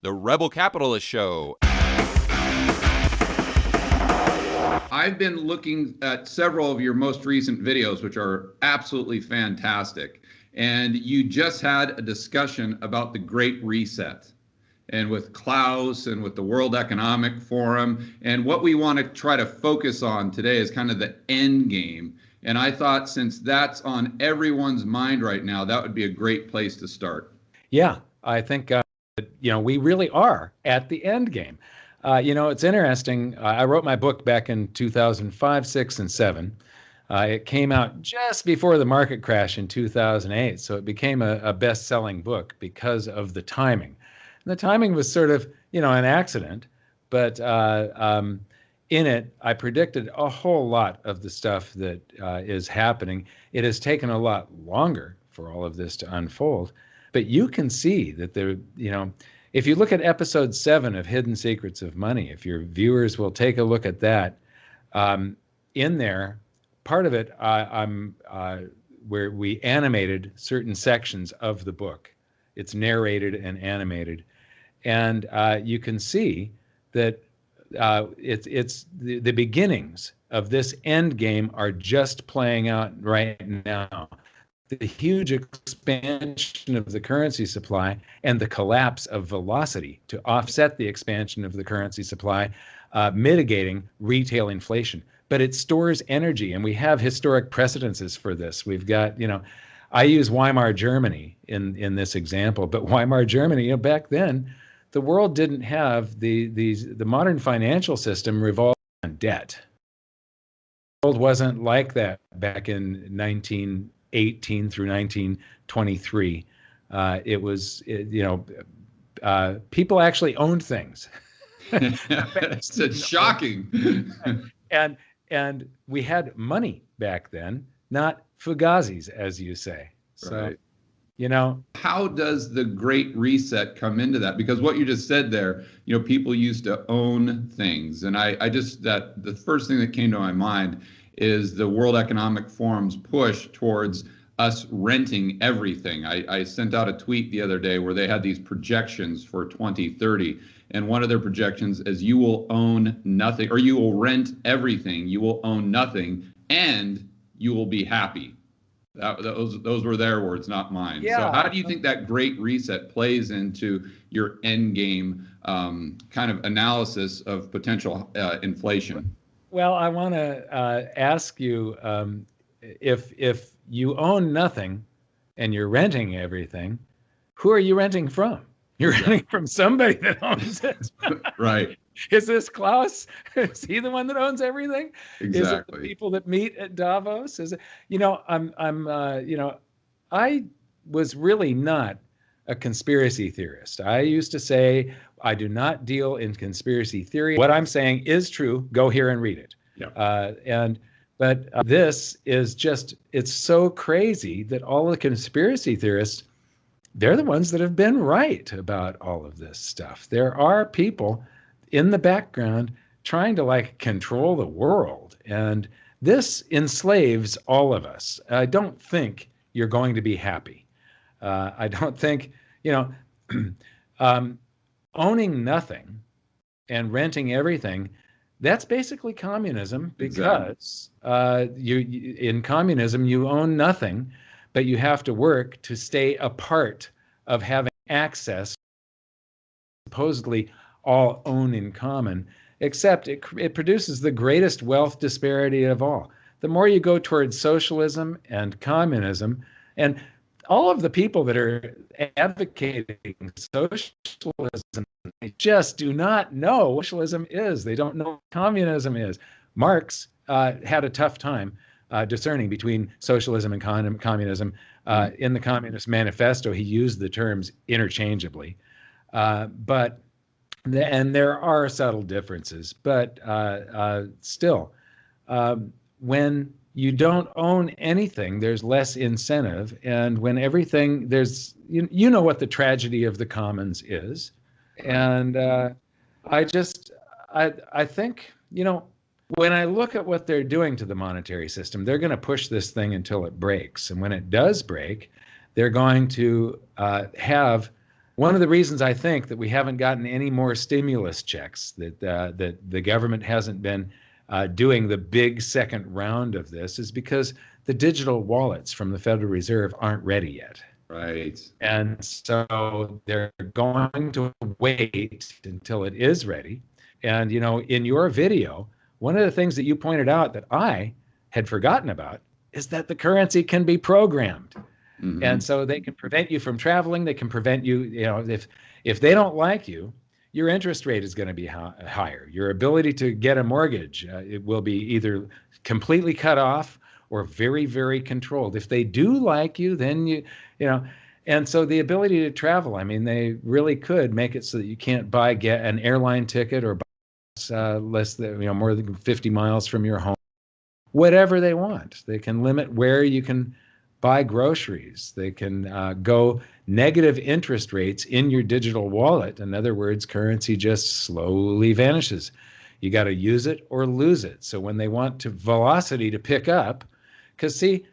The Rebel Capitalist Show. I've been looking at several of your most recent videos, which are absolutely fantastic. And you just had a discussion about the Great Reset, and with Klaus and with the World Economic Forum. And what we want to try to focus on today is kind of the end game. And I thought, since that's on everyone's mind right now, that would be a great place to start. Yeah, I think we really are at the end game. It's interesting. I wrote my book back in 2005, 6, and 7. It came out just before the market crash in 2008, so it became a best-selling book because of the timing. And the timing was sort of, an accident, but in it, I predicted a whole lot of the stuff that is happening. It has taken a lot longer for all of this to unfold, but you can see that if you look at episode 7 of Hidden Secrets of Money, if your viewers will take a look at that, in there, part of it, where we animated certain sections of the book. It's narrated and animated, and you can see that it's the beginnings of this end game are just playing out right now. The huge expansion of the currency supply and the collapse of velocity to offset the expansion of the currency supply, mitigating retail inflation. But it stores energy, and we have historic precedences for this. We've got, I use Weimar Germany in this example, but Weimar Germany, back then, the world didn't have the modern financial system revolved on debt. The world wasn't like that back in 1918 through 1923. It was, people actually owned things. It's shocking. And we had money back then, not fugazis, as you say. So, right. How does the Great Reset come into that? Because what you just said there, people used to own things. And the first thing that came to my mind is the World Economic Forum's push towards us renting everything. I sent out a tweet the other day where they had these projections for 2030. And one of their projections is you will own nothing, or you will rent everything, you will own nothing, and you will be happy. Those were their words, not mine. Yeah. So how do you think that Great Reset plays into your end game kind of analysis of potential inflation? Well, I want to ask you, if you own nothing and you're renting everything, who are you renting from? You're renting from somebody that owns it. Right. Is this Klaus? Is he the one that owns everything? Exactly. Is it the people that meet at Davos? Is it, I was really not a conspiracy theorist. I used to say, I do not deal in conspiracy theory. What I'm saying is true. Go here and read it. Yeah. But this is just, it's so crazy that all the conspiracy theorists, they're the ones that have been right about all of this stuff. There are people in the background trying to control the world. And this enslaves all of us. I don't think you're going to be happy. I don't think, owning nothing and renting everything, that's basically communism, because in communism, you own nothing, but you have to work to stay a part of having access, supposedly all own in common, except it produces the greatest wealth disparity of all. The more you go towards socialism and communism, and all of the people that are advocating socialism, they just do not know what socialism is. They don't know what communism is. Marx had a tough time discerning between socialism and communism. In the Communist Manifesto, he used the terms interchangeably. And there are subtle differences, but still, when you don't own anything, there's less incentive. And when everything, you know what the tragedy of the commons is. And I think, when I look at what they're doing to the monetary system, they're going to push this thing until it breaks. And when it does break, they're going to have one of the reasons I think that we haven't gotten any more stimulus checks, that the government hasn't been doing the big second round of this, is because the digital wallets from the Federal Reserve aren't ready yet. Right. And so they're going to wait until it is ready. And, you know, in your video, one of the things that you pointed out that I had forgotten about is that the currency can be programmed. Mm-hmm. And so they can prevent you from traveling. They can prevent you, you know, if they don't like you, your interest rate is going to be higher. Your ability to get a mortgage, it will be either completely cut off or very, very controlled. If they do like you, then you know, and so the ability to travel, I mean, they really could make it so that you can't get an airline ticket or buy less than, you know, more than 50 miles from your home. Whatever they want. They can limit where you can buy groceries. They can go negative interest rates in your digital wallet. In other words, currency just slowly vanishes. You got to use it or lose it. So when they want velocity to pick up, because see,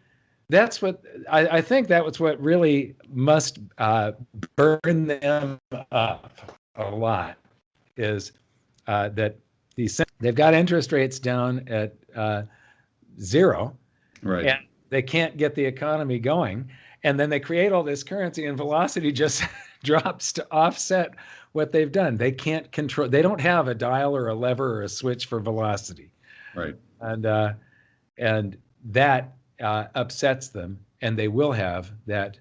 that's what I think that was what really must burn them up a lot, is that they've got interest rates down at zero, Right. and they can't get the economy going. And then they create all this currency and velocity just drops to offset what they've done. They can't control, they don't have a dial or a lever or a switch for velocity. Right. And that upsets them, and they will have that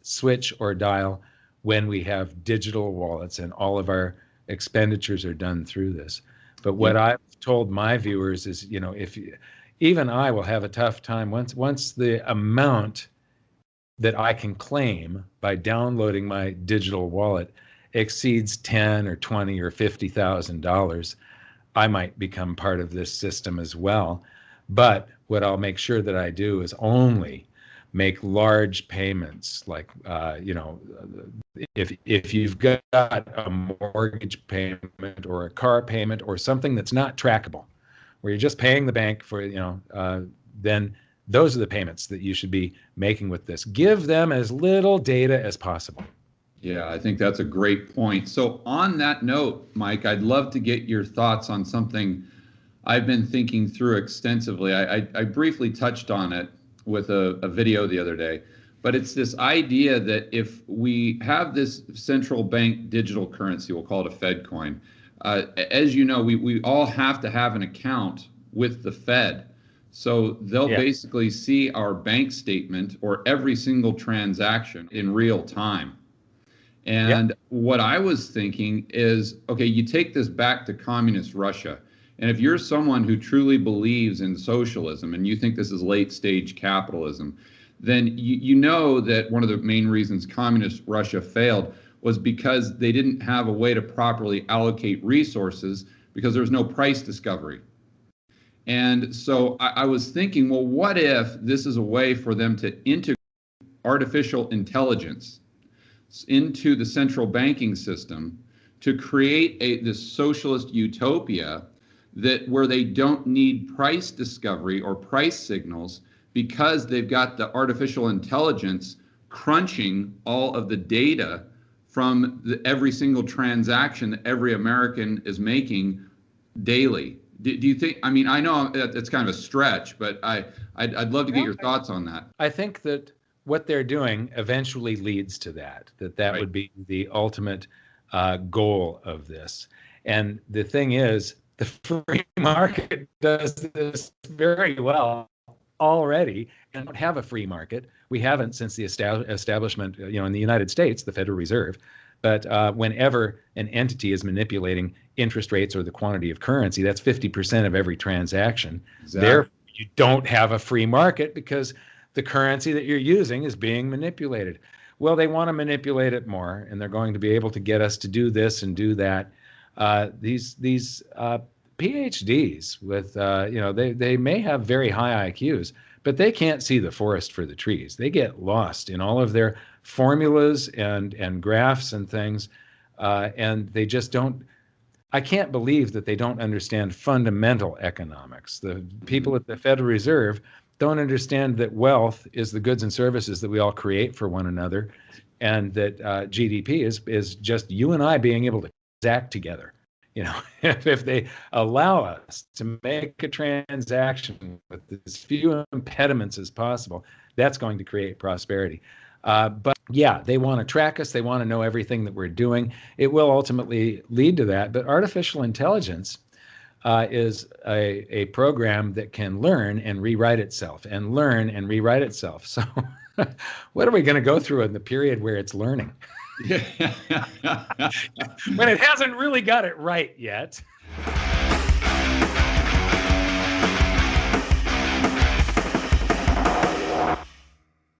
switch or dial when we have digital wallets and all of our expenditures are done through this. But what I've told my viewers is, you know, even I will have a tough time once the amount that I can claim by downloading my digital wallet exceeds $10 or $20 or $50,000, I might become part of this system as well. But what I'll make sure that I do is only make large payments, like you know, if you've got a mortgage payment or a car payment or something that's not trackable, where you're just paying the bank for, you know, then those are the payments that you should be making with this. Give them as little data as possible. Yeah, I think that's a great point. So on that note, Mike, I'd love to get your thoughts on something I've been thinking through extensively. I briefly touched on it with a video the other day, but it's this idea that if we have this central bank digital currency, we'll call it a FEDcoin, as you know, we all have to have an account with the Fed. So they'll basically see our bank statement or every single transaction in real time. And what I was thinking is, okay, you take this back to communist Russia. And if you're someone who truly believes in socialism and you think this is late stage capitalism, then you know that one of the main reasons communist Russia failed was because they didn't have a way to properly allocate resources because there was no price discovery. And so I was thinking, well, what if this is a way for them to integrate artificial intelligence into the central banking system to create this socialist utopia where they don't need price discovery or price signals because they've got the artificial intelligence crunching all of the data from every single transaction that every American is making daily. Do you think, I mean, I know it's kind of a stretch, but I'd love to get your thoughts on that. I think that what they're doing eventually leads to that Right. would be the ultimate goal of this. And the thing is, the free market does this very well already, and don't have a free market. We haven't since the establishment, you know, in the United States, the Federal Reserve. But whenever an entity is manipulating interest rates or the quantity of currency, that's 50% of every transaction. Exactly. Therefore, you don't have a free market because the currency that you're using is being manipulated. Well, they want to manipulate it more, and they're going to be able to get us to do this and do that. These PhDs with, you know, they may have very high IQs, but they can't see the forest for the trees. They get lost in all of their formulas and graphs and things, and they just don't. I can't believe that they don't understand fundamental economics. The people at the Federal Reserve don't understand that wealth is the goods and services that we all create for one another, and that GDP is just you and I being able to transact together. If they allow us to make a transaction with as few impediments as possible, that's going to create prosperity. But yeah, they want to track us. They want to know everything that we're doing. It will ultimately lead to that. But artificial intelligence is a program that can learn and rewrite itself and learn and rewrite itself. So what are we going to go through in the period where it's learning? Yeah. When it hasn't really got it right yet.